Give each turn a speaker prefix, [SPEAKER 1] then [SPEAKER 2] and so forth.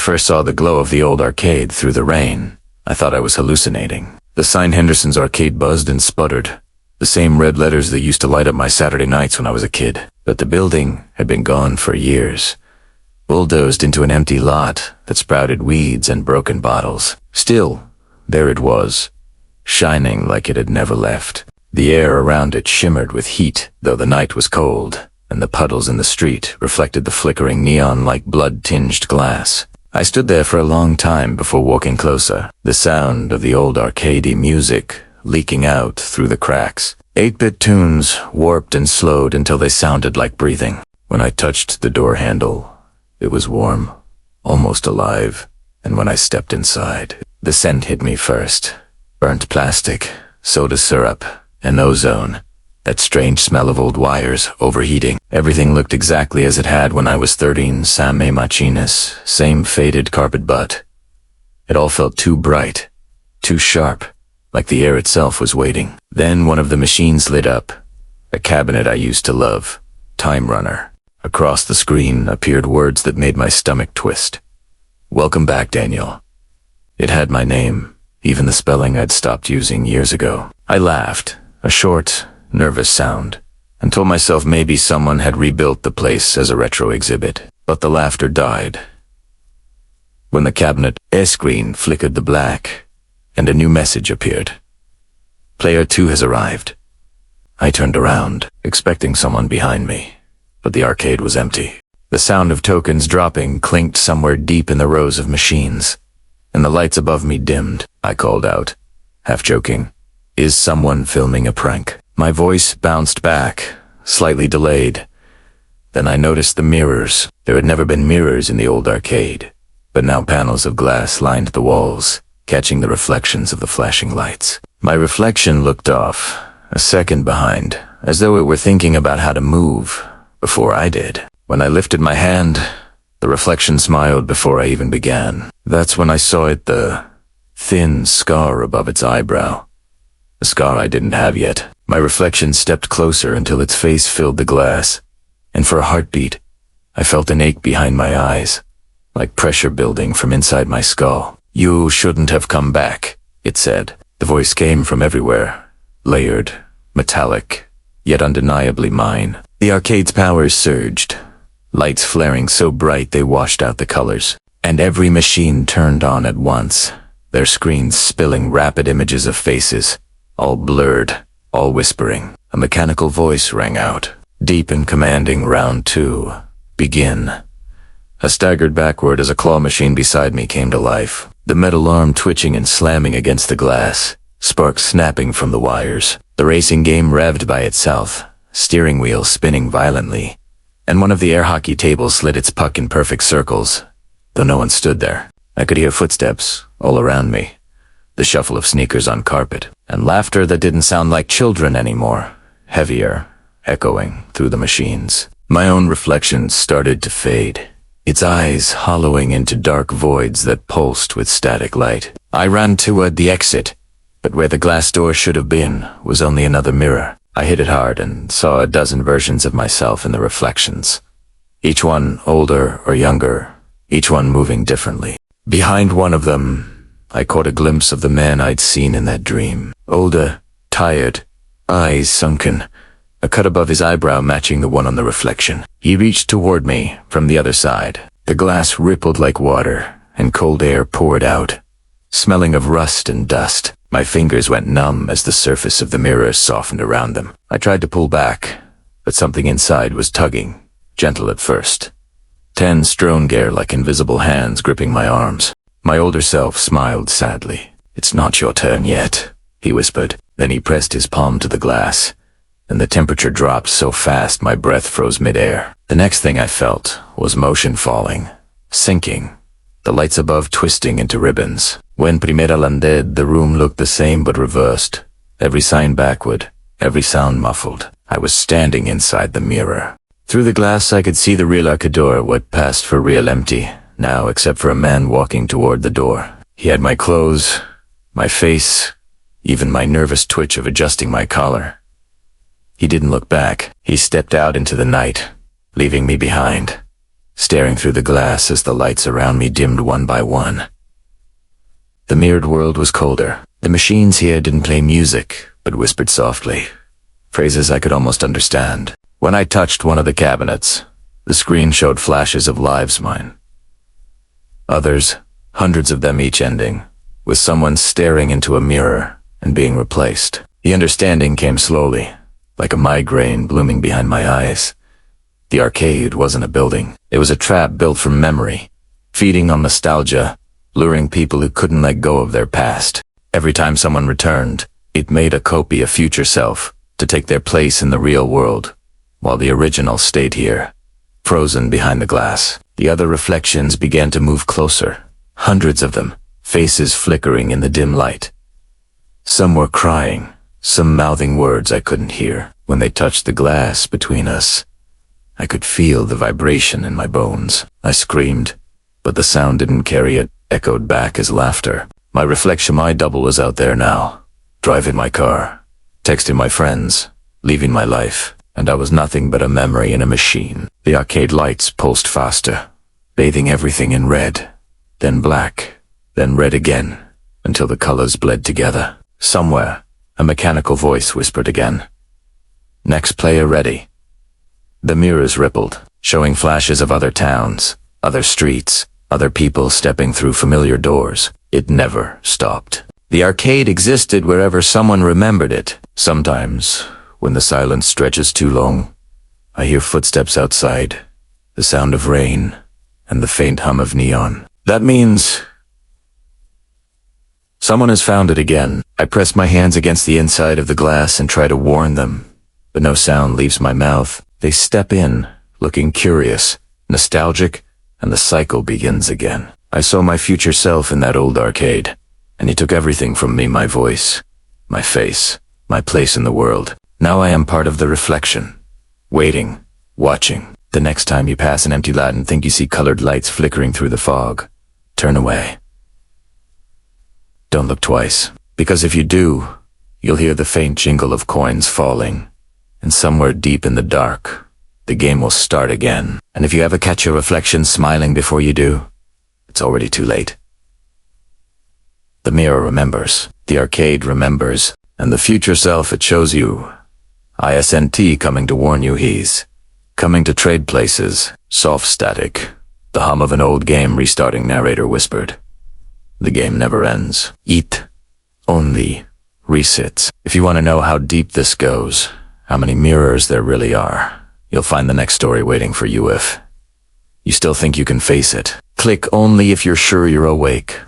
[SPEAKER 1] first saw the glow of the old arcade through the rain, I thought I was hallucinating. The sign Henderson's Arcade buzzed and sputtered, the same red letters that used to light up my Saturday nights when I was a kid. But the building had been gone for years, bulldozed into an empty lot that sprouted weeds and broken bottles. Still, there it was, shining like it had never left. The air around it shimmered with heat, though the night was cold, and the puddles in the street reflected the flickering neon like blood-tinged glass. I stood there for a long time before walking closer, the sound of the old arcadey music leaking out through the cracks. 8-bit tunes warped and slowed until they sounded like breathing. When I touched the door handle, it was warm, almost alive, and when I stepped inside, the scent hit me first. Burnt plastic, soda syrup, and ozone. That strange smell of old wires, overheating. Everything looked exactly as it had when I was 13, Sam Machines, same faded carpet butt. It all felt too bright, too sharp, like the air itself was waiting. Then one of the machines lit up, a cabinet I used to love, Time Runner. Across the screen appeared words that made my stomach twist. Welcome back, Daniel. It had my name, even the spelling I'd stopped using years ago. I laughed, a short, nervous sound, and told myself maybe someone had rebuilt the place as a retro exhibit. But the laughter died when the cabinet screen flickered the black, and a new message appeared. Player 2 has arrived. I turned around, expecting someone behind me, but the arcade was empty. The sound of tokens dropping clinked somewhere deep in the rows of machines, and the lights above me dimmed. I called out, half joking, "Is someone filming a prank?" My voice bounced back, slightly delayed. Then I noticed the mirrors. There had never been mirrors in the old arcade, but now panels of glass lined the walls, catching the reflections of the flashing lights. My reflection looked off, a second behind, as though it were thinking about how to move before I did. When I lifted my hand, the reflection smiled before I even began. That's when I saw it, the thin scar above its eyebrow. A scar I didn't have yet. My reflection stepped closer until its face filled the glass, and for a heartbeat, I felt an ache behind my eyes, like pressure building from inside my skull. "You shouldn't have come back," it said. The voice came from everywhere, layered, metallic, yet undeniably mine. The arcade's powers surged, lights flaring so bright they washed out the colors, and every machine turned on at once, their screens spilling rapid images of faces, all blurred, all whispering. A mechanical voice rang out, deep and commanding. "Round 2. Begin." I staggered backward as a claw machine beside me came to life, the metal arm twitching and slamming against the glass, sparks snapping from the wires. The racing game revved by itself, steering wheel spinning violently, and one of the air hockey tables slid its puck in perfect circles, though no one stood there. I could hear footsteps all around me, the shuffle of sneakers on carpet, and laughter that didn't sound like children anymore, heavier, echoing through the machines. My own reflection started to fade, its eyes hollowing into dark voids that pulsed with static light. I ran toward the exit, but where the glass door should have been was only another mirror. I hit it hard and saw a dozen versions of myself in the reflections, each one older or younger, each one moving differently. Behind one of them, I caught a glimpse of the man I'd seen in that dream. Older, tired, eyes sunken, a cut above his eyebrow matching the one on the reflection. He reached toward me from the other side. The glass rippled like water, and cold air poured out, smelling of rust and dust. My fingers went numb as the surface of the mirror softened around them. I tried to pull back, but something inside was tugging, gentle at first. 10 Stronger like invisible hands gripping my arms. My older self smiled sadly. "It's not your turn yet," he whispered. Then he pressed his palm to the glass, and the temperature dropped so fast my breath froze midair. The next thing I felt was motion falling, sinking, the lights above twisting into ribbons. When Primera landed, the room looked the same but reversed, every sign backward, every sound muffled. I was standing inside the mirror. Through the glass I could see the real Arcador, what passed for real empty, now except for a man walking toward the door. He had my clothes, my face, even my nervous twitch of adjusting my collar. He didn't look back. He stepped out into the night, leaving me behind, staring through the glass as the lights around me dimmed one by one. The mirrored world was colder. The machines here didn't play music, but whispered softly, phrases I could almost understand. When I touched one of the cabinets, the screen showed flashes of lives mine. Others, hundreds of them each ending, with someone staring into a mirror and being replaced. The understanding came slowly, like a migraine blooming behind my eyes. The arcade wasn't a building. It was a trap built from memory, feeding on nostalgia, luring people who couldn't let go of their past. Every time someone returned, it made a copy of future self to take their place in the real world, while the original stayed here, frozen behind the glass. The other reflections began to move closer, hundreds of them, faces flickering in the dim light. Some were crying, some mouthing words I couldn't hear. When they touched the glass between us, I could feel the vibration in my bones. I screamed, but the sound didn't carry it, echoed back as laughter. My reflection, my double, was out there now, driving my car, texting my friends, leaving my life, and I was nothing but a memory in a machine. The arcade lights pulsed faster, bathing everything in red, then black, then red again, until the colors bled together. Somewhere, a mechanical voice whispered again, "Next player ready." The mirrors rippled, showing flashes of other towns, other streets, other people stepping through familiar doors. It never stopped. The arcade existed wherever someone remembered it. Sometimes, when the silence stretches too long, I hear footsteps outside, the sound of rain, and the faint hum of neon. That means someone has found it again. I press my hands against the inside of the glass and try to warn them, but no sound leaves my mouth. They step in, looking curious, nostalgic, and the cycle begins again. I saw my future self in that old arcade, and he took everything from me: my voice, my face, my place in the world. Now I am part of the reflection, waiting, watching. The next time you pass an empty lot and think you see colored lights flickering through the fog, turn away. Don't look twice, because if you do, you'll hear the faint jingle of coins falling, and somewhere deep in the dark, the game will start again. And if you ever catch your reflection smiling before you do, it's already too late. The mirror remembers, the arcade remembers, and the future self, it shows you. ISNT coming to warn you he's coming to trade places. Soft static, the hum of an old game restarting, narrator whispered. The game never ends. It only resets. If you want to know how deep this goes, how many mirrors there really are, you'll find the next story waiting for you if you still think you can face it. Click only if you're sure you're awake.